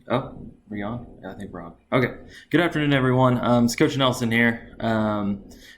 Oh, are you on? Yeah, I think we're on. Okay. Good afternoon, everyone. It's Coach Nelson here.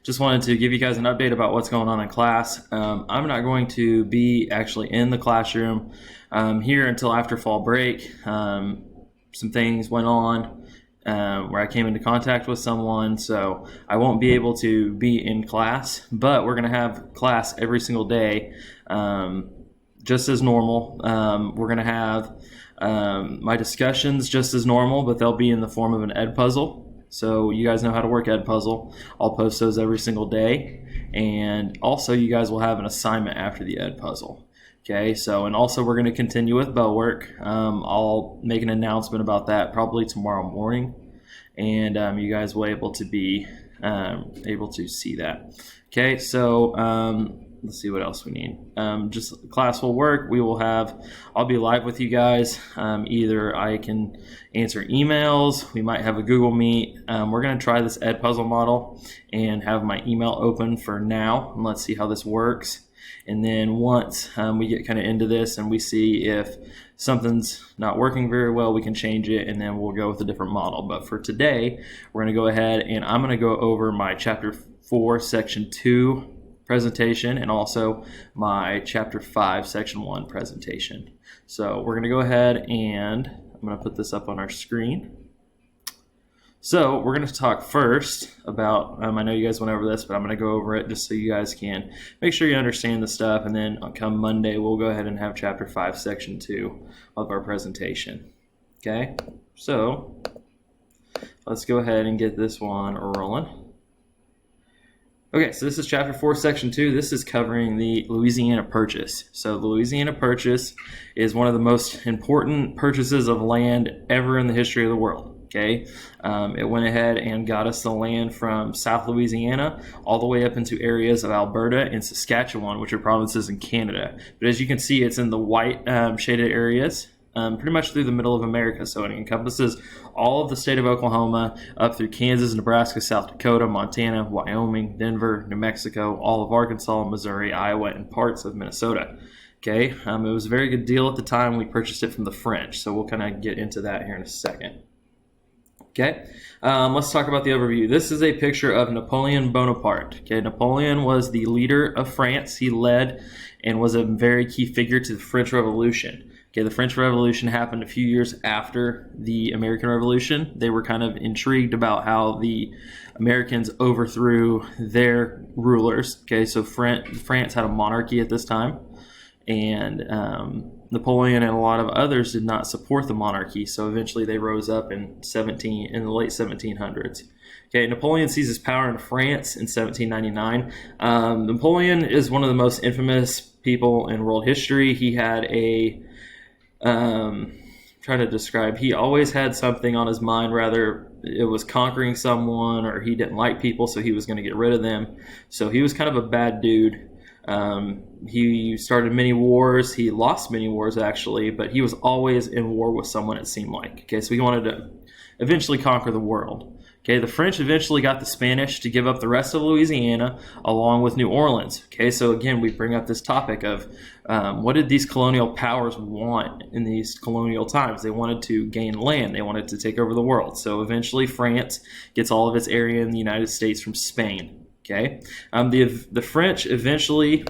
Just wanted to give you guys an update about what's going on in class. I'm not going to be actually in the classroom here until after fall break. Some things went on where I came into contact with someone, so I won't be able to be in class, but we're going to have class every single day just as normal. We're going to have my discussions just as normal, but they'll be in the form of an ed puzzle. So you guys know how to work ed puzzle. I'll post those every single day. And also you guys will have an assignment after the ed puzzle. Okay, so and also we're going to continue with bell work. I'll make an announcement about that probably tomorrow morning. And you guys will able to be able to see that. Okay, so let's see what else we need. Just class will work. I'll be live with you guys. Either I can answer emails. We might have a Google Meet. We're going to try this ed puzzle model and have my email open for now. And let's see how this works. And then once we get kind of into this and we see if something's not working very well, we can change it and then we'll go with a different model. But for today, we're going to go ahead and I'm going to go over my Chapter 4, Section 2 presentation and also my Chapter 5, Section 1 presentation. So we're going to go ahead and I'm going to put this up on our screen. So we're going to talk first about, I know you guys went over this, but I'm going to go over it just so you guys can make sure you understand the stuff. And then come Monday, we'll go ahead and have Chapter 5, Section 2 of our presentation. Okay, so let's go ahead and get this one rolling. Okay, so this is Chapter 4, Section 2. This is covering the Louisiana Purchase. So the Louisiana Purchase is one of the most important purchases of land ever in the history of the world. Okay, it went ahead and got us the land from South Louisiana all the way up into areas of Alberta and Saskatchewan, which are provinces in Canada. But as you can see, it's in the white shaded areas. Pretty much through the middle of America. So it encompasses all of the state of Oklahoma up through Kansas, Nebraska, South Dakota, Montana, Wyoming, Denver, New Mexico, all of Arkansas, Missouri, Iowa, and parts of Minnesota. Okay, it was a very good deal at the time. We purchased it from the French. So we'll kind of get into that here in a second. Okay, let's talk about the overview. This is a picture of Napoleon Bonaparte. Okay, Napoleon was the leader of France. He led and was a very key figure to the French Revolution. Okay, the French Revolution happened a few years after the American Revolution. They were kind of intrigued about how the Americans overthrew their rulers. Okay, so France had a monarchy at this time, and Napoleon and a lot of others did not support the monarchy. So eventually they rose up in the late 1700s. Okay, Napoleon seizes power in France in 1799. Napoleon is one of the most infamous people in world history. He had he always had something on his mind, rather it was conquering someone or he didn't like people, so he was going to get rid of them. So he was kind of a bad dude. He started many wars. He lost many wars actually, but he was always in war with someone, it seemed like. Okay, so he wanted to eventually conquer the world. Okay, the French eventually got the Spanish to give up the rest of Louisiana along with New Orleans. Okay, so again, we bring up this topic of what did these colonial powers want in these colonial times? They wanted to gain land. They wanted to take over the world. So eventually France gets all of its area in the United States from Spain. Okay, the French eventually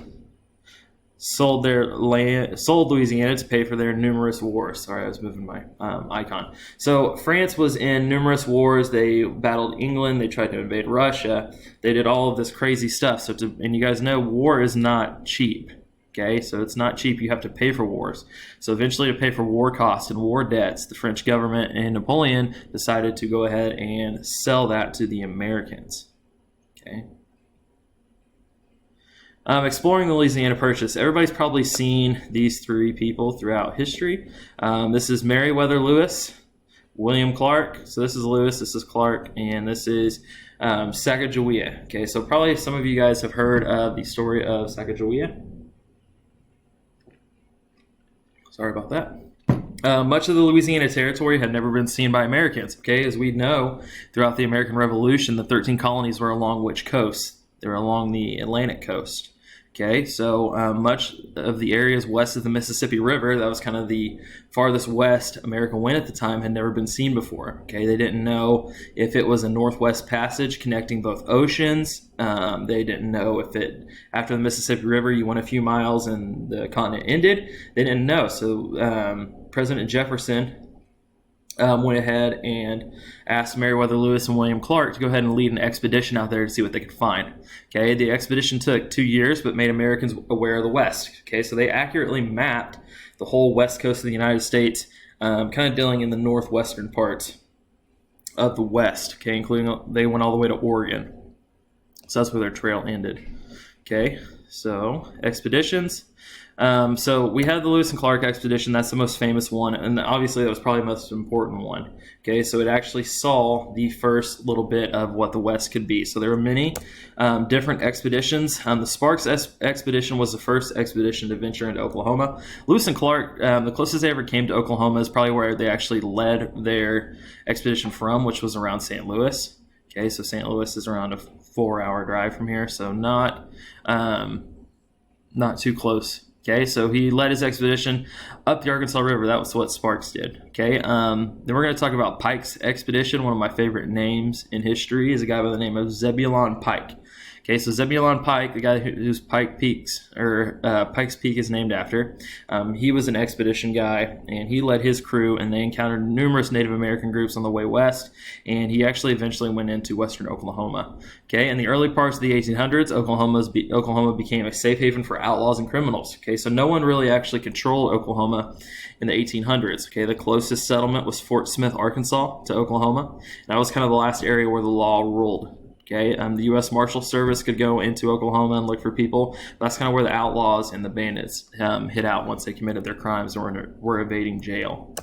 sold Louisiana to pay for their numerous wars. Sorry, I was moving my icon. So France was in numerous wars. They battled England. They tried to invade Russia. They did all of this crazy stuff. And you guys know war is not cheap. Okay, so it's not cheap. You have to pay for wars. So eventually, to pay for war costs and war debts, the French government and Napoleon decided to go ahead and sell that to the Americans. Okay. Exploring the Louisiana Purchase. Everybody's probably seen these three people throughout history. This is Meriwether Lewis, William Clark. So this is Lewis, this is Clark, and this is Sacagawea. Okay, so probably some of you guys have heard of the story of Sacagawea. Sorry about that. Much of the Louisiana Territory had never been seen by Americans. Okay, as we know, throughout the American Revolution, the 13 colonies were along which coast? They were along the Atlantic coast. Okay, so much of the areas west of the Mississippi River, that was kind of the farthest west America went at the time, had never been seen before. Okay, they didn't know if it was a northwest passage connecting both oceans. They didn't know if it, after the Mississippi River, you went a few miles and the continent ended. They didn't know. So President Jefferson went ahead and asked Meriwether Lewis and William Clark to go ahead and lead an expedition out there to see what they could find. Okay, the expedition took 2 years, but made Americans aware of the West. Okay, so they accurately mapped the whole west coast of the United States, kind of dealing in the northwestern parts of the West. Okay, including they went all the way to Oregon. So that's where their trail ended. Okay, so expeditions. So we had the Lewis and Clark expedition. That's the most famous one, and obviously that was probably the most important one. Okay, so it actually saw the first little bit of what the West could be. So there were many different expeditions. The Sparks expedition was the first expedition to venture into Oklahoma. Lewis and Clark, the closest they ever came to Oklahoma is probably where they actually led their expedition from, which was around St. Louis. Okay, so St. Louis is around a 4-hour drive from here, so not too close. Okay, so he led his expedition up the Arkansas River. That was what Sparks did. Okay, then we're going to talk about Pike's expedition. One of my favorite names in history is a guy by the name of Zebulon Pike. Okay, so Zebulon Pike, the guy whose Pike's Peak is named after, he was an expedition guy, and he led his crew, and they encountered numerous Native American groups on the way west, and he actually eventually went into western Oklahoma. Okay, in the early parts of the 1800s, Oklahoma became a safe haven for outlaws and criminals. Okay, so no one really actually controlled Oklahoma in the 1800s. Okay, the closest settlement was Fort Smith, Arkansas, to Oklahoma, and that was kind of the last area where the law ruled. Okay, the U.S. Marshal Service could go into Oklahoma and look for people. That's kind of where the outlaws and the bandits hid out once they committed their crimes and were evading jail.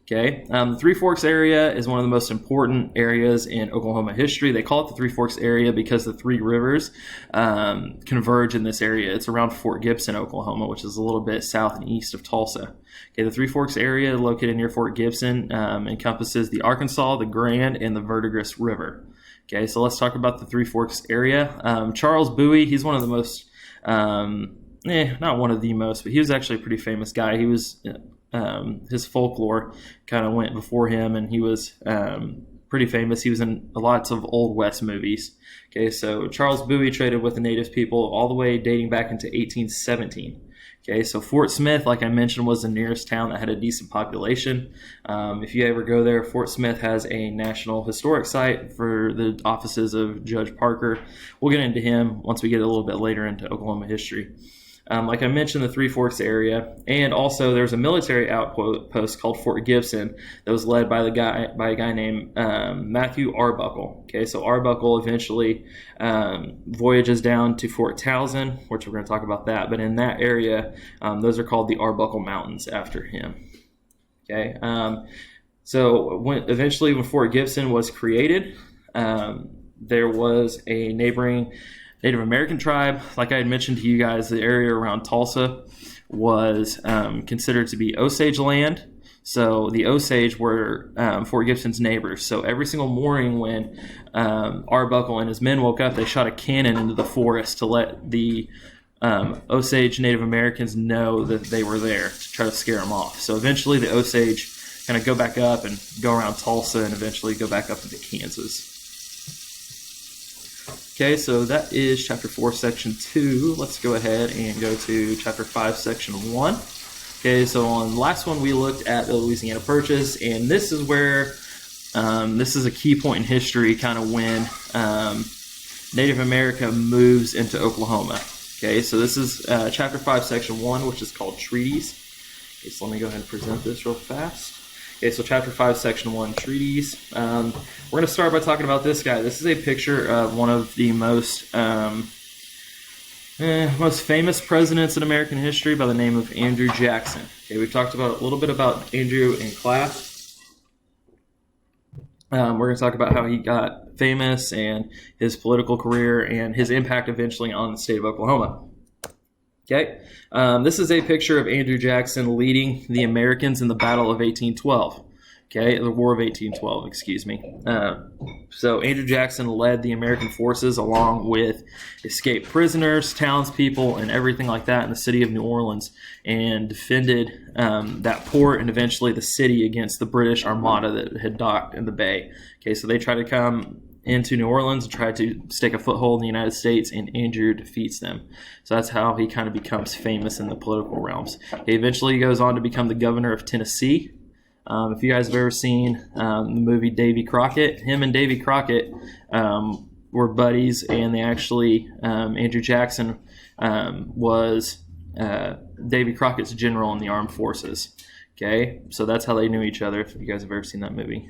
Okay, the Three Forks area is one of the most important areas in Oklahoma history. They call it the Three Forks area because the three rivers converge in this area. It's around Fort Gibson, Oklahoma, which is a little bit south and east of Tulsa. Okay, the Three Forks area located near Fort Gibson encompasses the Arkansas, the Grand, and the Verdigris River. Okay, so let's talk about the Three Forks area. Charles Bowie, he's one of the most, not one of the most, but he was actually a pretty famous guy. He was, his folklore kind of went before him, and he was pretty famous. He was in lots of Old West movies. Okay, so Charles Bowie traded with the native people all the way dating back into 1817. Okay, so Fort Smith, like I mentioned, was the nearest town that had a decent population. If you ever go there, Fort Smith has a National Historic Site for the offices of Judge Parker. We'll get into him once we get a little bit later into Oklahoma history. Like I mentioned, the Three Forks area, and also there's a military outpost called Fort Gibson that was led by a guy named Matthew Arbuckle. Okay, so Arbuckle eventually voyages down to Fort Townsend, which we're going to talk about that. But in that area, those are called the Arbuckle Mountains after him. Okay, so eventually when Fort Gibson was created, there was a neighboring Native American tribe. Like I had mentioned to you guys, the area around Tulsa was considered to be Osage land. So the Osage were Fort Gibson's neighbors. So every single morning when Arbuckle and his men woke up, they shot a cannon into the forest to let the Osage Native Americans know that they were there, to try to scare them off. So eventually the Osage kind of go back up and go around Tulsa and eventually go back up into Kansas. Okay, so that is Chapter 4, Section 2. Let's go ahead and go to Chapter 5, Section 1. Okay, so on the last one, we looked at the Louisiana Purchase, and this is where, this is a key point in history, kind of when Native America moves into Oklahoma. Okay, so this is Chapter 5, Section 1, which is called Treaties. Okay, so let me go ahead and present this real fast. Okay, so Chapter 5, Section 1, Treaties. We're going to start by talking about this guy. This is a picture of one of the most famous presidents in American history by the name of Andrew Jackson. Okay, we've talked about a little bit about Andrew in class. We're going to talk about how he got famous and his political career and his impact eventually on the state of Oklahoma. Okay, this is a picture of Andrew Jackson leading the Americans in the Battle of 1812. Okay, the War of 1812, excuse me. So Andrew Jackson led the American forces along with escaped prisoners, townspeople, and everything like that in the city of New Orleans, and defended that port and eventually the city against the British Armada that had docked in the bay. Okay, so they tried to come into New Orleans and try to stake a foothold in the United States, and Andrew defeats them. So that's how he kind of becomes famous in the political realms. He eventually goes on to become the governor of Tennessee. If you guys have ever seen the movie Davy Crockett, him and Davy Crockett were buddies, and they actually, Andrew Jackson was Davy Crockett's general in the armed forces. Okay, so that's how they knew each other, if you guys have ever seen that movie.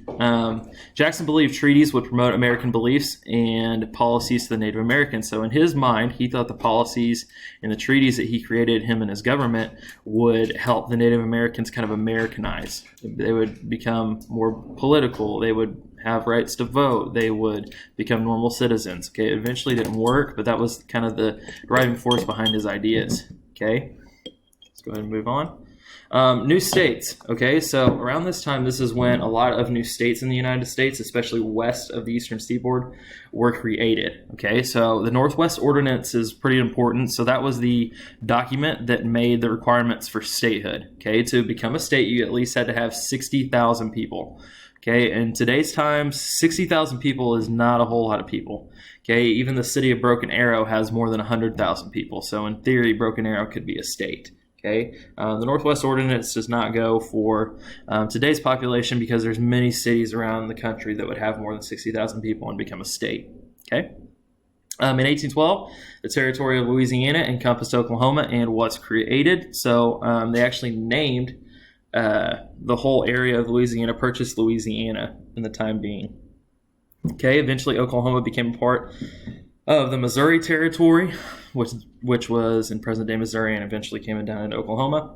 Jackson believed treaties would promote American beliefs and policies to the Native Americans. So in his mind, he thought the policies and the treaties that he created, him and his government, would help the Native Americans kind of Americanize. They would become more political. They would have rights to vote. They would become normal citizens. Okay, it eventually didn't work, but that was kind of the driving force behind his ideas. Okay, let's go ahead and move on. New states. Okay, so around this time, this is when a lot of new states in the United States, especially west of the eastern seaboard, were created. Okay, so the Northwest Ordinance is pretty important. So that was the document that made the requirements for statehood. Okay, to become a state, you at least had to have 60,000 people. Okay, in today's times, 60,000 people is not a whole lot of people. Okay, even the city of Broken Arrow has more than 100,000 people. So in theory, Broken Arrow could be a state. Okay, the Northwest Ordinance does not go for today's population because there's many cities around the country that would have more than 60,000 people and become a state. Okay, in 1812, the territory of Louisiana encompassed Oklahoma and was created. So they actually named the whole area of Louisiana, purchased Louisiana in the time being. Okay, eventually Oklahoma became a part of the Missouri Territory, which was in present-day Missouri and eventually came down into Oklahoma.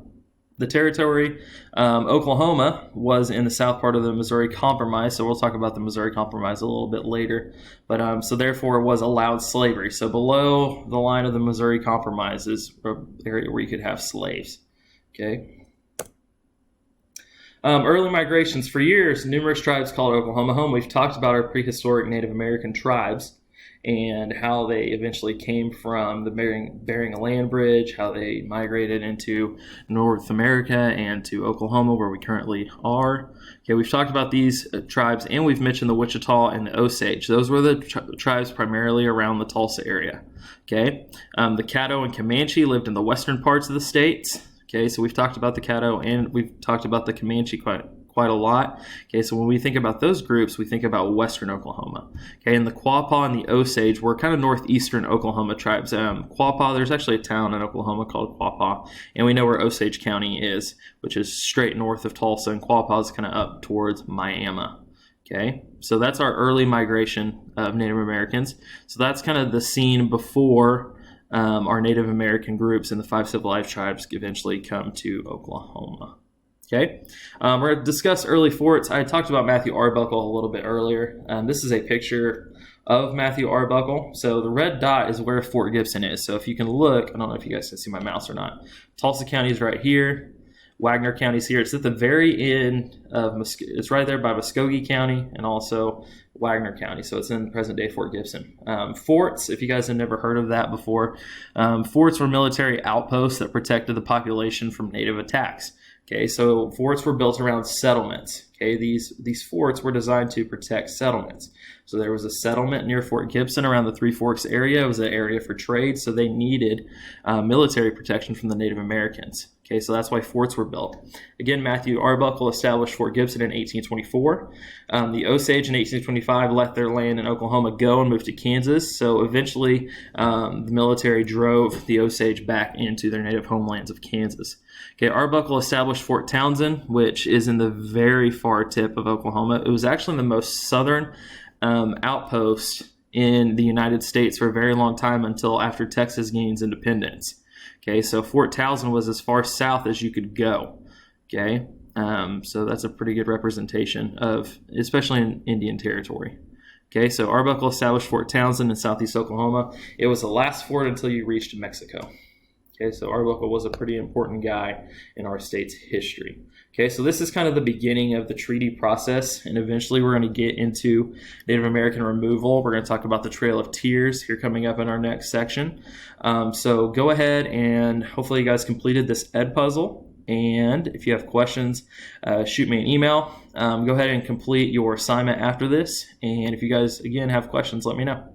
The territory, Oklahoma, was in the south part of the Missouri Compromise, so we'll talk about the Missouri Compromise a little bit later. But so therefore it was allowed slavery. So below the line of the Missouri Compromise is an area where you could have slaves. Okay. Early migrations. For years, numerous tribes called Oklahoma home. We've talked about our prehistoric Native American tribes and how they eventually came from the Bering Land Bridge, how they migrated into North America and to Oklahoma, where we currently are. Okay, we've talked about these tribes, and we've mentioned the Wichita and the Osage. Those were the tribes primarily around the Tulsa area. Okay, the Caddo and Comanche lived in the western parts of the states. Okay, so we've talked about the Caddo and we've talked about the Comanche quite a lot. Okay, so when we think about those groups, we think about western Oklahoma. Okay, and the Quapaw and the Osage were kind of northeastern Oklahoma tribes. Quapaw, there's actually a town in Oklahoma called Quapaw, and we know where Osage County is, which is straight north of Tulsa, and Quapaw is kind of up towards Miami. Okay, so that's our early migration of Native Americans. So that's kind of the scene before our Native American groups and the 5 civilized tribes eventually come to Oklahoma. Okay, we're going to discuss early forts. I talked about Matthew Arbuckle a little bit earlier. This is a picture of Matthew Arbuckle. So the red dot is where Fort Gibson is. So if you can look, I don't know if you guys can see my mouse or not. Tulsa County is right here. Wagner County is here. It's at the very end of it's right there by Muskogee County and also Wagner County. So it's in present-day Fort Gibson. Forts, if you guys have never heard of that before, forts were military outposts that protected the population from native attacks. Okay, so forts were built around settlements. Okay, these forts were designed to protect settlements. So there was a settlement near Fort Gibson around the Three Forks area. It was an area for trade, so they needed military protection from the Native Americans. Okay, so that's why forts were built. Again, Matthew Arbuckle established Fort Gibson in 1824. The Osage in 1825 let their land in Oklahoma go and moved to Kansas. So eventually, the military drove the Osage back into their native homelands of Kansas. Okay, Arbuckle established Fort Townsend, which is in the very far tip of Oklahoma. It was actually the most southern outpost in the United States for a very long time until after Texas gains independence. Okay, so Fort Townsend was as far south as you could go. Okay, so that's a pretty good representation of, especially in Indian territory. Okay, so Arbuckle established Fort Townsend in southeast Oklahoma. It was the last fort until you reached Mexico. Okay, so Arbuckle was a pretty important guy in our state's history. Okay, so this is kind of the beginning of the treaty process, and eventually we're going to get into Native American removal. We're going to talk about the Trail of Tears here coming up in our next section. So go ahead and hopefully you guys completed this Ed puzzle. And if you have questions, shoot me an email. Go ahead and complete your assignment after this. And if you guys, again, have questions, let me know.